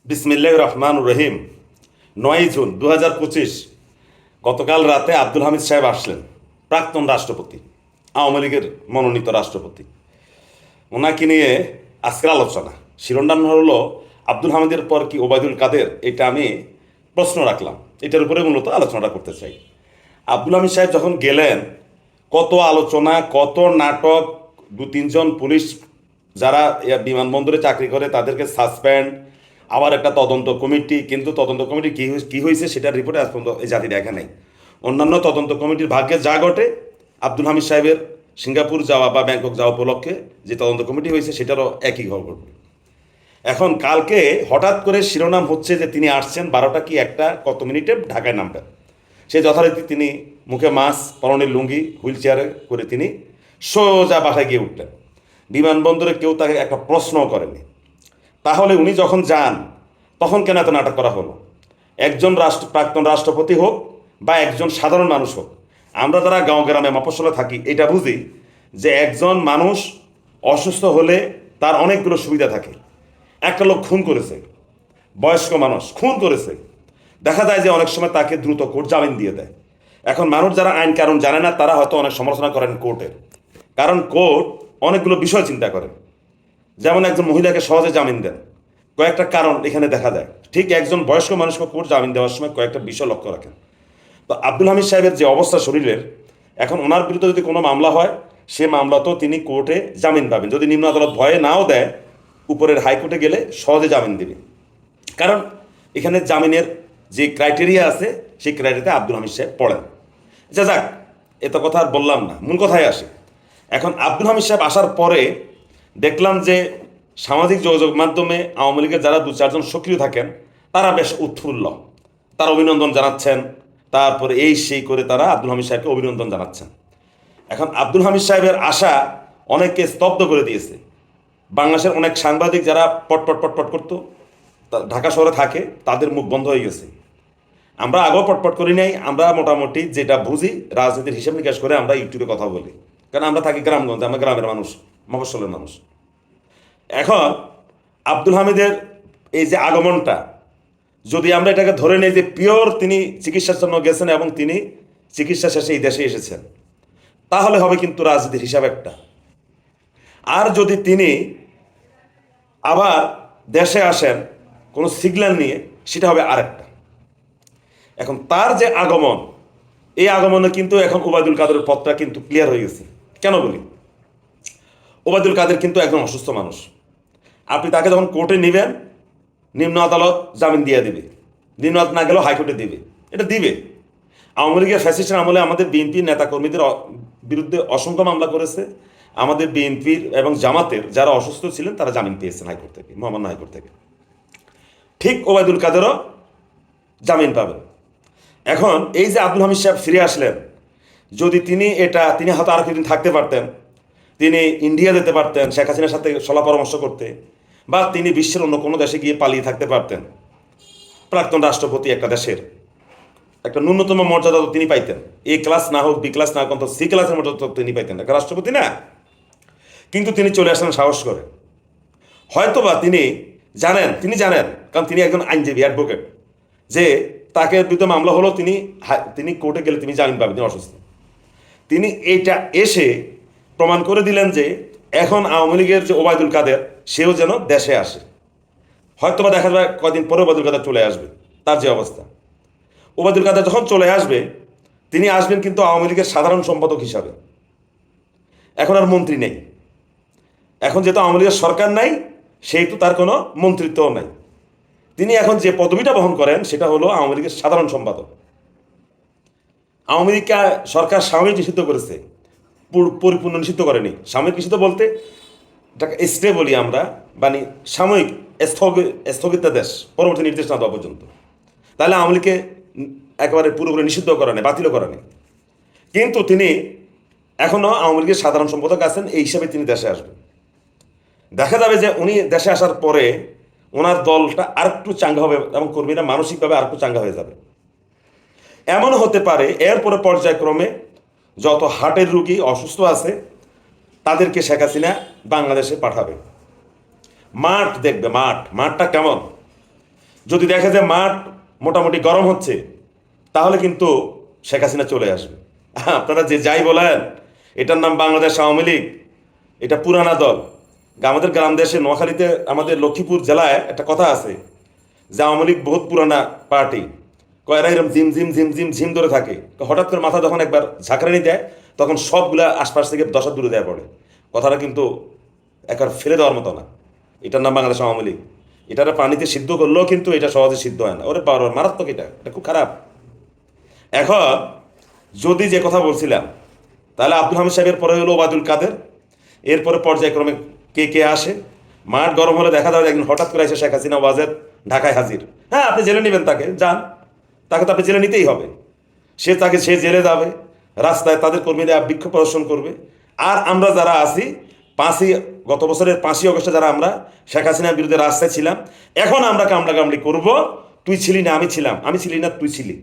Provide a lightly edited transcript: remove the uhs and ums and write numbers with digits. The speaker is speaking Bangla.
বিসমিল্লাহির রহমানির রহিম। 9 জুন 2025 গতকাল রাতে আব্দুল হামিদ সাহেব আসলেন, প্রাক্তন রাষ্ট্রপতি, আওয়ামী লীগের মনোনীত রাষ্ট্রপতি। ওনাকে নিয়ে আজকের আলোচনা শিরোনাম হলো আব্দুল হামিদের পর কি ওবায়দুল কাদের। এটা আমি প্রশ্ন রাখলাম, এটার উপরে মূলত আলোচনাটা করতে চাই। আব্দুল হামিদ সাহেব যখন গেলেন, কত আলোচনা, কত নাটক, 2-3 জন পুলিশ যারা বিমানবন্দরে চাকরি করে তাদেরকে সাসপেন্ড, আবার একটা তদন্ত কমিটি। কিন্তু তদন্ত কমিটি কি হয়েছে সেটার রিপোর্টে আজ পর্যন্ত এই জাতি দেখে নাই। অন্যান্য তদন্ত কমিটির ভাগ্যে যা ঘটে, আব্দুল হামিদ সাহেবের সিঙ্গাপুর যাওয়া বা ব্যাংকক যাওয়া উপলক্ষে যে তদন্ত কমিটি হয়েছে সেটারও একই ঘটবে। এখন কালকে হঠাৎ করে শিরোনাম হচ্ছে যে তিনি আসছেন 12টা কি 1টা কত মিনিটে ঢাকায় নামবেন। সে যথারীতি তিনি মুখে মাস্ক, পরনের লুঙ্গি, হুইল চেয়ারে করে তিনি সোজা বাসায় গিয়ে উঠলেন। বিমানবন্দরে কেউ তাকে একটা প্রশ্নও করেনি। তাহলে উনি যখন যান তখন কেন এত নাটক করা হলো? একজন প্রাক্তন রাষ্ট্রপতি হোক বা একজন সাধারণ মানুষ হোক, আমরা যারা গাঁও গ্রামে মফস্বলে থাকি এটা বুঝি যে একজন মানুষ অসুস্থ হলে তার অনেকগুলো সুবিধা থাকে। একটা লোক খুন করেছে, বয়স্ক মানুষ খুন করেছে, দেখা যায় যে অনেক সময় তাকে দ্রুত কোর্ট জামিন দিয়ে দেয়। এখন মানুষ যারা আইন কানুন জানে না তারা হয়তো অনেক সমালোচনা করেন কোর্টের, কারণ কোর্ট অনেকগুলো বিষয় চিন্তা করে। যেমন একজন মহিলাকে সহজে জামিন দেন, কয়েকটা কারণ এখানে দেখা যায়। ঠিক একজন বয়স্ক মানুষকে কোর্ট জামিন দেওয়ার সময় কয়েকটা বিষয় লক্ষ্য রাখেন। তো আব্দুল হামিদ সাহেবের যে অবস্থা শরীরের, এখন ওনার বিরুদ্ধে যদি কোনো মামলা হয়, সে মামলাতেও তিনি কোর্টে জামিন পাবেন। যদি নিম্ন আদালত ভয়ে নাও দেয়, উপরের হাইকোর্টে গেলে সহজে জামিন দেবে। কারণ এখানে জামিনের যে ক্রাইটেরিয়া আছে সেই ক্রাইটেরিয়াতে আব্দুল হামিদ সাহেব পড়েন। যাক, এত কথা আর বললাম না, মূল কথায় আসে। এখন আব্দুল হামিদ সাহেব আসার পরে দেখলাম যে সামাজিক যোগাযোগ মাধ্যমে আওয়ামী লীগের যারা 2-4 জন সক্রিয় থাকেন তারা বেশ উৎফুল্ল, তারা অভিনন্দন জানাচ্ছেন, তারপরে এই সেই করে তারা আব্দুল হামিদ সাহেবকে অভিনন্দন জানাচ্ছেন। এখন আব্দুল হামিদ সাহেবের আশা অনেককে স্তব্ধ করে দিয়েছে। বাংলাদেশের অনেক সাংবাদিক যারা পটপট পটপট করতো, ঢাকা শহরে থাকে, তাদের মুখ বন্ধ হয়ে গেছে। আমরা আগেও পটপট করি নাই, আমরা মোটামুটি যেটা বুঝি রাজনীতির হিসাব নিকাশ করে আমরা ইউটিউবে কথা বলি, কারণ আমরা থাকি গ্রামগঞ্জে, আমরা গ্রামের মানুষ, মফস্বলের মানুষ। এখন আব্দুল হামিদের এই যে আগমনটা, যদি আমরা এটাকে ধরে নেই যে পিওর তিনি চিকিৎসার জন্য গেছেন এবং তিনি চিকিৎসা শেষে এই দেশে এসেছেন, তাহলে হবে কিন্তু রাজনীতির হিসাব একটা। আর যদি তিনি আবার দেশে আসেন কোনো সিগন্যাল নিয়ে, সেটা হবে আরেকটা। এখন তার যে আগমন, এই আগমনে কিন্তু এখন ওবায়দুল কাদেরের পথটা কিন্তু ক্লিয়ার হয়ে গেছে। কেন বলি? ওবায়দুল কাদের কিন্তু একজন অসুস্থ মানুষ। আপনি তাকে যখন কোর্টে নেবেন, নিম্ন আদালত জামিন দিয়ে দিবে, নিম্ন আদালত না গেলেও হাইকোর্টে দিবে, এটা দিবে। আওয়ামী লীগের ফ্যাসিস্টের আমলে আমাদের বিএনপির নেতাকর্মীদের বিরুদ্ধে অসংখ্য মামলা করেছে। আমাদের বিএনপির এবং জামাতের যারা অসুস্থ ছিলেন তারা জামিন পেয়েছেন হাইকোর্ট থেকে, মহামান্য হাইকোর্ট থেকে। ঠিক ওবায়দুল কাদেরও জামিন পাবেন। এখন এই যে আব্দুল হামিদ সাহেব ফিরে আসলেন, যদি তিনি হয়তো আরো কিছুদিন থাকতে পারতেন, তিনি ইন্ডিয়া যেতে পারতেন শেখ হাসিনার সাথে সলা পরামর্শ করতে, বা তিনি বিশ্বের অন্য কোনো দেশে গিয়ে পালিয়ে থাকতে পারতেন। প্রাক্তন রাষ্ট্রপতি একটা দেশের একটা ন্যূনতম মর্যাদা তো তিনি পাইতেন। এ ক্লাস না হোক, বি ক্লাস না হোক, সি ক্লাসের মর্যাদা তো তিনি পাইতেন, একটা রাষ্ট্রপতি না। কিন্তু তিনি চলে আসলেন সাহস করে। হয়তোবা তিনি জানেন, কারণ তিনি একজন আইনজীবী, অ্যাডভোকেট, যে তাকে বিরুদ্ধে মামলা হলো, তিনি কোর্টে গেলে তিনি জামিন পাবেন, তিনি অসুস্থ। তিনি এইটা এসে প্রমাণ করে দিলেন যে এখন আওয়ামী লীগের যে ওবায়দুল কাদের, সেও যেন দেশে আসে। হয়তোবা দেখা যাবে কয়দিন পরে ওবায়দুল কাদের চলে আসবে। তার যে অবস্থা, ওবায়দুল কাদের যখন চলে আসবে, তিনি আসবেন কিন্তু আওয়ামী লীগের সাধারণ সম্পাদক হিসাবে। এখন আর মন্ত্রী নেই। এখন যেহেতু আওয়ামী লীগের সরকার নাই, সেহেতু তার কোনো মন্ত্রিত্বও নাই। তিনি এখন যে পদবিটা বহন করেন সেটা হলো আওয়ামী লীগের সাধারণ সম্পাদক। আওয়ামী লীগকে সরকার সাময়িক নিষিদ্ধ করেছে, পরিপূর্ণ নিষিদ্ধ করেনি। সাময়িক নিষিদ্ধ বলতে এটাকে স্টে বলি আমরা, মানে সাময়িক স্থগিতাদেশ, পরবর্তী নির্দেশ না দেওয়া পর্যন্ত। তাহলে আওয়ামী লীগকে একেবারে পুরোপুরি নিষিদ্ধ করা নেই, বাতিলও করা নেই। কিন্তু তিনি এখনও আওয়ামী লীগের সাধারণ সম্পাদক আছেন, এই হিসাবে তিনি দেশে আসবেন। দেখা যাবে যে উনি দেশে আসার পরে ওনার দলটা আরেকটু চাঙ্গা হবে এবং কর্মীরা মানসিকভাবে আরেকটু চাঙ্গা হয়ে যাবে। এমনও হতে পারে এরপরে পর্যায়ক্রমে যত হার্টের রুগী অসুস্থ আছে তাদেরকে শেখ হাসিনা বাংলাদেশে পাঠাবে। মাঠ দেখবে, মাঠটা কেমন। যদি দেখে যে মাঠ মোটামুটি গরম হচ্ছে, তাহলে কিন্তু শেখ হাসিনা চলে আসবে। আপনারা যে যাই বলেন, এটার নাম বাংলাদেশ আওয়ামী লীগ, এটা পুরানা দল। আমাদের গ্রাম দেশে নোয়াখালীতে, আমাদের লক্ষ্মীপুর জেলায় একটা কথা আছে যে আওয়ামী লীগ বহুত পুরানা পার্টি, কয়রা এরকম জিম জিম জিম জিম ঝিম ধরে থাকে। হঠাৎ করে মাথা যখন একবার ঝাঁকড়ানি দেয়, তখন সবগুলা আশপাশ থেকে দশা দূরে দেওয়া পড়ে। কথাটা কিন্তু একবার ফেলে দেওয়ার মতো না। এটার নাম বাংলাদেশ আওয়ামী লীগ। এটার পানিতে সিদ্ধ করলেও কিন্তু এটা সহজে সিদ্ধ হয় না। ওরে বাবার মারাত্মক, এটা খুব খারাপ। এখন যদি যে কথা বলছিলাম, তাহলে আব্দুল হামিদ সাহেবের পরে হলো ওবায়দুল কাদের, এরপরে পর্যায়ক্রমে কে কে আসে। মাঠ গরম হলে দেখা যায় একদিন হঠাৎ করে এসে শেখ হাসিনা ওয়াজেদ ঢাকায় হাজির। হ্যাঁ, আপনি জেলে নেবেন তাকে, যান, তাকে তো আপনি জেলে নিতেই হবে। সে জেলে যাবে, রাস্তায় তাদের কর্মীরা বিক্ষোভ প্রদর্শন করবে। আর আমরা যারা আছি, গত বছরের 5ই অগস্টে যারা আমরা শেখ হাসিনার বিরুদ্ধে রাস্তায় ছিলাম, এখন আমরা কামড়াকামড়ি করব। তুই ছিলি না আমি ছিলাম, আমি ছিলি না তুই ছিলি।